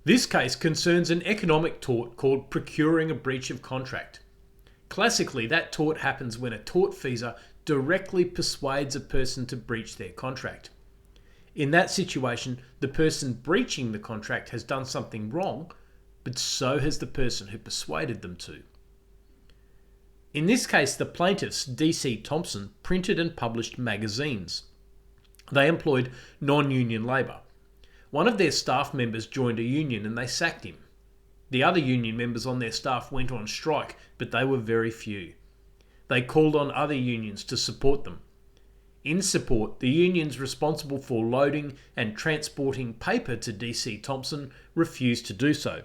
This case concerns an economic tort called procuring a breach of contract. Classically, that tort happens when a tortfeasor directly persuades a person to breach their contract. In that situation, the person breaching the contract has done something wrong, but so has the person who persuaded them to. In this case, the plaintiffs, D.C. Thomson, printed and published magazines. They employed non-union labour. One of their staff members joined a union and they sacked him. The other union members on their staff went on strike, but they were very few. They called on other unions to support them. In support, the unions responsible for loading and transporting paper to D.C. Thomson refused to do so.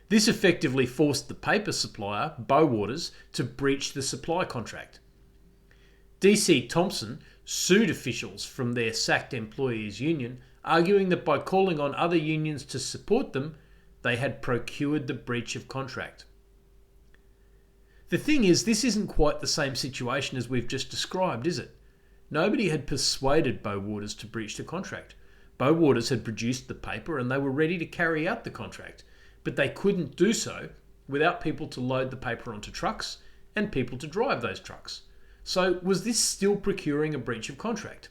This effectively forced the paper supplier, Bowaters, to breach the supply contract. D.C. Thomson sued officials from their sacked employees' union, arguing that by calling on other unions to support them, they had procured the breach of contract. The thing is, this isn't quite the same situation as we've just described, is it? Nobody had persuaded Bowaters to breach the contract. Bowaters had produced the paper and they were ready to carry out the contract, but they couldn't do so without people to load the paper onto trucks and people to drive those trucks. So was this still procuring a breach of contract?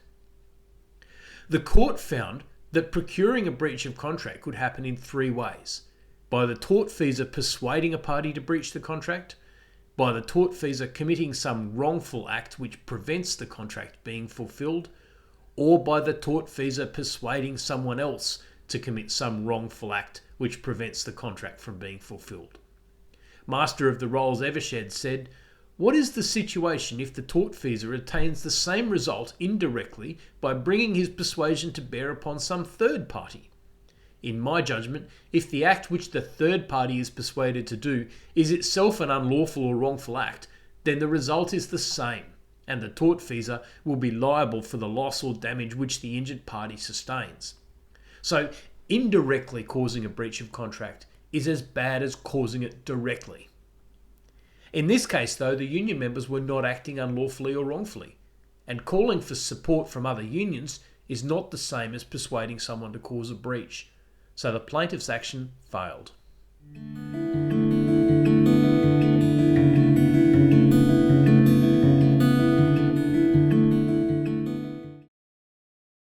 The court found that procuring a breach of contract could happen in three ways: by the tortfeasor persuading a party to breach the contract, by the tortfeasor committing some wrongful act which prevents the contract being fulfilled, or by the tortfeasor persuading someone else to commit some wrongful act which prevents the contract from being fulfilled. Master of the Rolls Evershed said, "What is the situation if the tortfeasor attains the same result indirectly by bringing his persuasion to bear upon some third party? In my judgment, if the act which the third party is persuaded to do is itself an unlawful or wrongful act, then the result is the same, and the tortfeasor will be liable for the loss or damage which the injured party sustains." So, indirectly causing a breach of contract is as bad as causing it directly. In this case, though, the union members were not acting unlawfully or wrongfully, and calling for support from other unions is not the same as persuading someone to cause a breach. So the plaintiff's action failed.